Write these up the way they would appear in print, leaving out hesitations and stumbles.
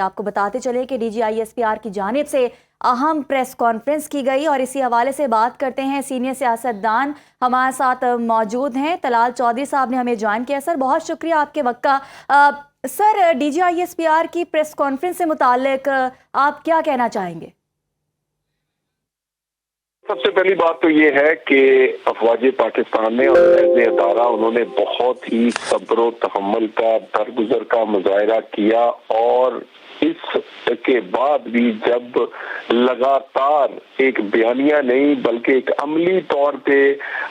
आपको बताते चले कि DGISPR की जानिब से अहम प्रेस कॉन्फ्रेंस की गई और इसी हवाले से बात करते हैं। सीनियर सियासतदान हमारे साथ मौजूद हैं। तलाल चौधरी साहब ने हमें ज्वाइन किया। सर बहुत शुक्रिया आपके वक्त का। सर DGISPR की प्रेस कॉन्फ्रेंस से मुतालिक आप क्या कहना चाहेंगे? सबसे पहली बात तो ये है कि अफवाज पाकिस्तान ने और एज अदारा उन्होंने बहुत ही सब्र तहम्मुल का दरगुजर का मुजाहरा किया और इसके बाद भी जब लगातार एक बयानिया नहीं बल्कि एक अमली तौर पे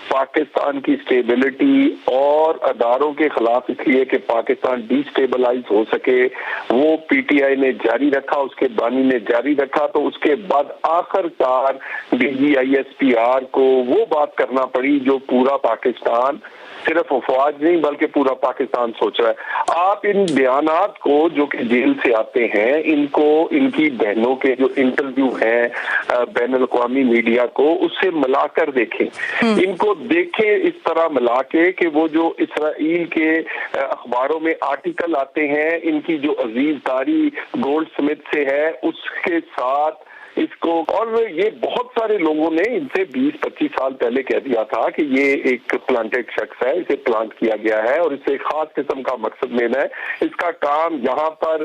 पाकिस्तान की स्टेबिलिटी और अदारों के खिलाफ इसलिए कि पाकिस्तान डिस्टेबलाइज हो सके वो PTI ने जारी रखा, उसके बानी ने जारी रखा, तो उसके बाद आखिरकार DGISPR को वो बात करना पड़ी जो पूरा पाकिस्तान, सिर्फ अफवाज नहीं बल्कि पूरा पाकिस्तान सोच रहा है। आप इन बयानात को जो कि जेल से आते हैं, इनको इनकी बहनों के जो इंटरव्यू हैं बैनुल अक़वामी मीडिया को, उससे मिलाकर देखें, इनको देखें इस तरह मिला के कि वो जो इसराइल के अखबारों में आर्टिकल आते हैं, इनकी जो अजीजदारी गोल्ड स्मिथ से है उसके साथ इसको, और ये बहुत सारे लोगों ने इनसे 20-25 साल पहले कह दिया था कि ये एक प्लांटेड शख्स है, इसे प्लांट किया गया है और इसे खास किस्म का मकसद लेना है। इसका काम यहाँ पर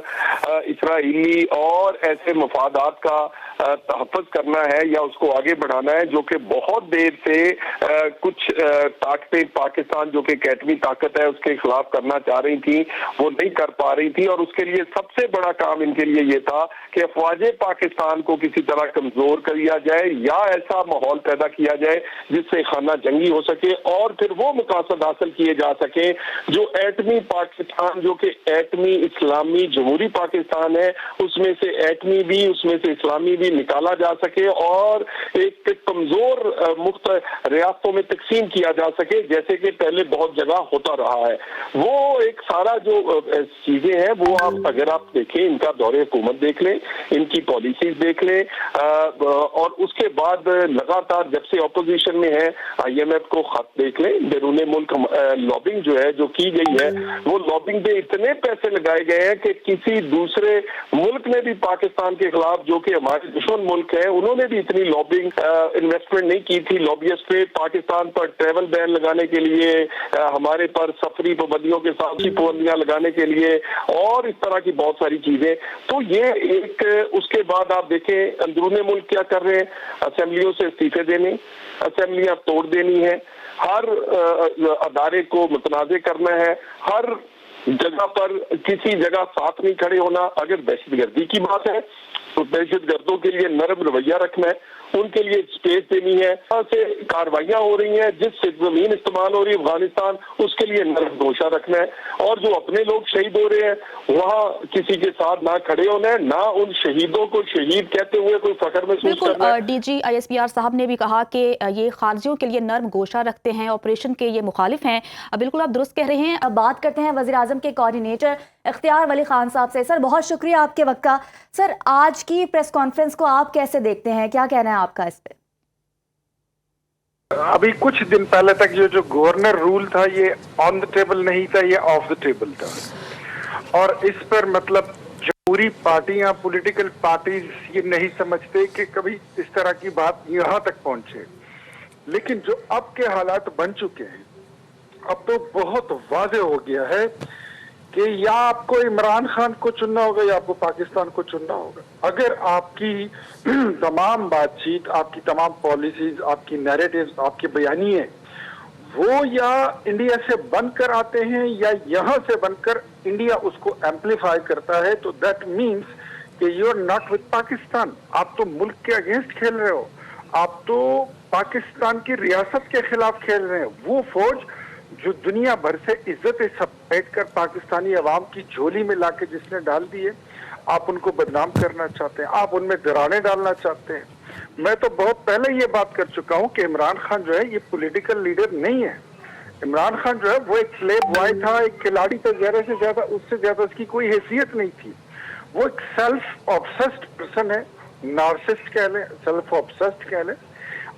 इसराइली और ऐसे मफादात का तहफ़्फ़ुज़ करना है या उसको आगे बढ़ाना है, जो कि बहुत देर से कुछ ताकतें पाकिस्तान जो कि कैटमी ताकत है उसके खिलाफ करना चाह रही थी, वो नहीं कर पा रही थी। और उसके लिए सबसे बड़ा काम इनके लिए ये था कि अफवाज पाकिस्तान को किसी तरह कमजोर कर दिया जाए या ऐसा माहौल पैदा किया जाए जिससे खाना जंगी हो सके और फिर वो मकासद हासिल किए जा सके जो एटमी पाकिस्तान, जो कि एटमी इस्लामी जमहूरी पाकिस्तान है, उसमें से एटमी भी, उसमें से इस्लामी भी निकाला जा सके और एक कमजोर मुख्त रियासतों में तकसीम किया जा सके, जैसे कि पहले बहुत जगह होता रहा है। वो एक सारा जो चीजें हैं वो आप अगर आप देखें, इनका दौरे हुकूमत देख लें, इनकी पॉलिसीज देख लें, और उसके बाद लगातार जब से ऑपोजिशन में है IMF को खत देख लें, बैरून मुल्क लॉबिंग जो है जो की गई है, वो लॉबिंग पे इतने पैसे लगाए गए हैं कि किसी दूसरे मुल्क ने भी पाकिस्तान के खिलाफ, जो कि हमारे दुश्मन मुल्क है, उन्होंने भी इतनी लॉबिंग इन्वेस्टमेंट नहीं की थी लॉबियस्ट पे। पाकिस्तान पर ट्रेवल बैन लगाने के लिए, हमारे पर सफरी पाबंदियों के साथ ही पाबंदियां लगाने के लिए और इस तरह की बहुत सारी चीजें। तो ये एक, उसके बाद आप देखें अंदरूनी मुल्क क्या कर रहे हैं, असेंबलियों से इस्तीफे देने, असेंबलियां तोड़ देनी है, हर अदारे को मुतनाज़े करना है, हर जगह पर किसी जगह साथ नहीं खड़े होना। अगर दहशतगर्दी की बात है तो दहशतगर्दों के लिए नरम रवैया रखना है, उनके लिए स्पेस देनी है। वहां से कार्रवाइयां हो रही हैं, जिस जमीन इस्तेमाल हो रही है अफगानिस्तान, उसके लिए नरम गोशा रखना है और जो अपने लोग शहीद हो रहे हैं वहाँ किसी के साथ ना खड़े होना है, ना उन शहीदों को शहीद कहते हुए कोई फख्र महसूस करना है। DGISPR साहब ने भी कहा कि ये खारजियों के लिए नरम गोशा रखते हैं, ऑपरेशन के ये मुखालिफ हैं। बिल्कुल आप दुरुस्त कह रहे हैं। अब बात करते हैं वज़ीर आज़म के कोऑर्डिनेटर इख्तियार वली खान साहब से। सर बहुत शुक्रिया आपके वक्त का। सर आज की प्रेस कॉन्फ्रेंस को आप कैसे देखते हैं, क्या कहना है आपका इस पे? अभी कुछ दिन पहले तक जो गवर्नर रूल था ये ऑन द टेबल नहीं था, ये ऑफ द टेबल था और इस पर मतलब जमहूरी पार्टियां, पॉलिटिकल पार्टीज ये नहीं समझते कि कभी इस तरह की बात यहाँ तक पहुंचे। लेकिन जो अब के हालात बन चुके हैं, अब तो बहुत वाज़ेह हो गया है कि या आपको इमरान खान को चुनना होगा या आपको पाकिस्तान को चुनना होगा। अगर आपकी तमाम बातचीत, आपकी तमाम पॉलिसीज, आपकी नैरेटिव्स, आपके बयानिए वो या इंडिया से बनकर आते हैं या यहाँ से बनकर इंडिया उसको एम्पलीफाई करता है, तो दैट मीन्स कि you are not with Pakistan. आप तो मुल्क के अगेंस्ट खेल रहे हो, आप तो पाकिस्तान की रियासत के खिलाफ खेल रहे हैं। वो फौज जो दुनिया भर से इज्जत समेट कर पाकिस्तानी अवाम की झोली में लाके जिसने डाल दी है, आप उनको बदनाम करना चाहते हैं, आप उनमें दरारें डालना चाहते हैं। मैं तो बहुत पहले ये बात कर चुका हूँ कि इमरान खान जो है ये पॉलिटिकल लीडर नहीं है। इमरान खान जो है वो एक स्लेव बॉय था, एक खिलाड़ी था, उससे ज्यादा उसकी कोई हैसियत नहीं थी। वो एक सेल्फ ऑब्सेस्ड पर्सन है, नार्सिस्ट कह लें, सेल्फ ऑब्सेस्ड कह लें,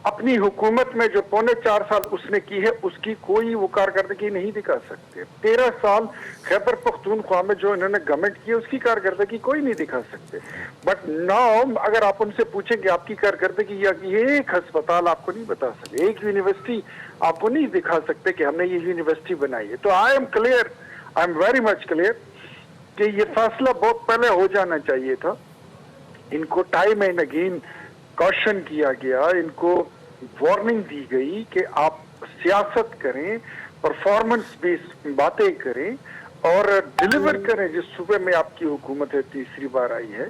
अपनी हुकूमत में जो 4.25 साल उसने की है उसकी कोई वो कारकर्दगी नहीं दिखा सकते। 13 साल खैबर पख्तूनख्वा में जो इन्होंने गवर्नमेंट की है उसकी कारकर्दगी कोई नहीं दिखा सकते। बट नाउ अगर आप उनसे पूछेंगे आपकी कारकर्दगी, या एक अस्पताल आपको नहीं बता सकते, एक यूनिवर्सिटी आपको नहीं दिखा सकते कि हमने ये यूनिवर्सिटी बनाई है। तो I am clear, I am very much clear कि ये फैसला बहुत पहले हो जाना चाहिए था। इनको टाइम एंड अगेन कॉशन किया गया, इनको वार्निंग दी गई कि आप सियासत करें, परफॉर्मेंस बेस्ड बातें करें और डिलीवर करें जिस सूबे में आपकी हुकूमत है तीसरी बार आई है,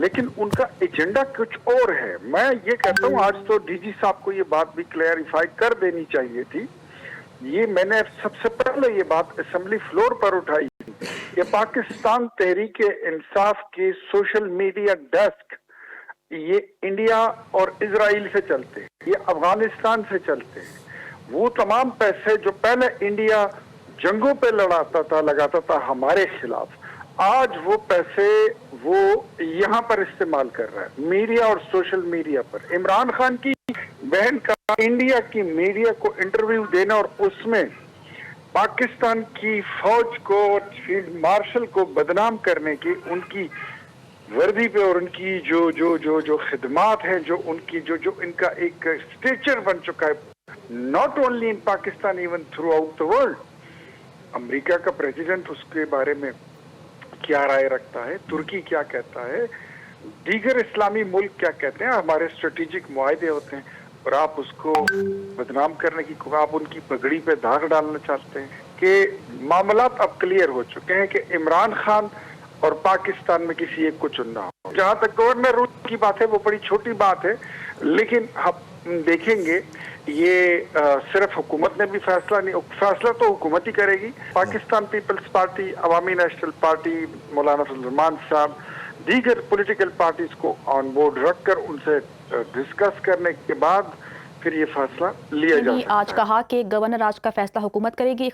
लेकिन उनका एजेंडा कुछ और है। मैं ये कहता हूँ आज तो डीजी साहब को ये बात भी क्लैरिफाई कर देनी चाहिए थी। ये मैंने सबसे पहले ये बात असेंबली फ्लोर पर उठाई कि पाकिस्तान तहरीक इंसाफ के सोशल मीडिया डेस्क ये इंडिया और इजराइल से चलते हैं, ये अफगानिस्तान से चलते हैं। वो तमाम पैसे जो पहले इंडिया जंगों पे लगाता था हमारे खिलाफ, आज वो पैसे वो यहाँ पर इस्तेमाल कर रहा है मीडिया और सोशल मीडिया पर। इमरान खान की बहन का इंडिया की मीडिया को इंटरव्यू देना और उसमें पाकिस्तान की फौज को और फील्ड मार्शल को बदनाम करने की, उनकी वर्दी पे और उनकी जो खिदमात हैं, जो उनकी जो इनका एक स्टेचर बन चुका है not only in Pakistan even through out the world. America का प्रेसिडेंट उसके बारे में क्या राय रखता है, तुर्की क्या कहता है, दीगर इस्लामी मुल्क क्या कहते हैं, हमारे स्ट्रेटेजिक मुआहदे होते हैं और आप उसको बदनाम करने की, आप उनकी पगड़ी पे दाग डालना चाहते हैं। कि मामलात अब क्लियर हो चुके हैं कि इमरान खान और पाकिस्तान में किसी एक को चुनना हो। जहां तक गवर्नर रूल की बात है वो बड़ी छोटी बात है, लेकिन हम देखेंगे ये सिर्फ हुकूमत ने भी फैसला नहीं, फैसला तो हुकूमत ही करेगी। पाकिस्तान पीपल्स पार्टी, अवामी नेशनल पार्टी, मौलाना फजल रहमान साहब, दीगर पॉलिटिकल पार्टीज को ऑन बोर्ड रखकर उनसे डिस्कस करने के बाद फिर ये फैसला लिया जा सकता है। आज कहा कि गवर्नर आज का फैसला हुकूमत करेगी।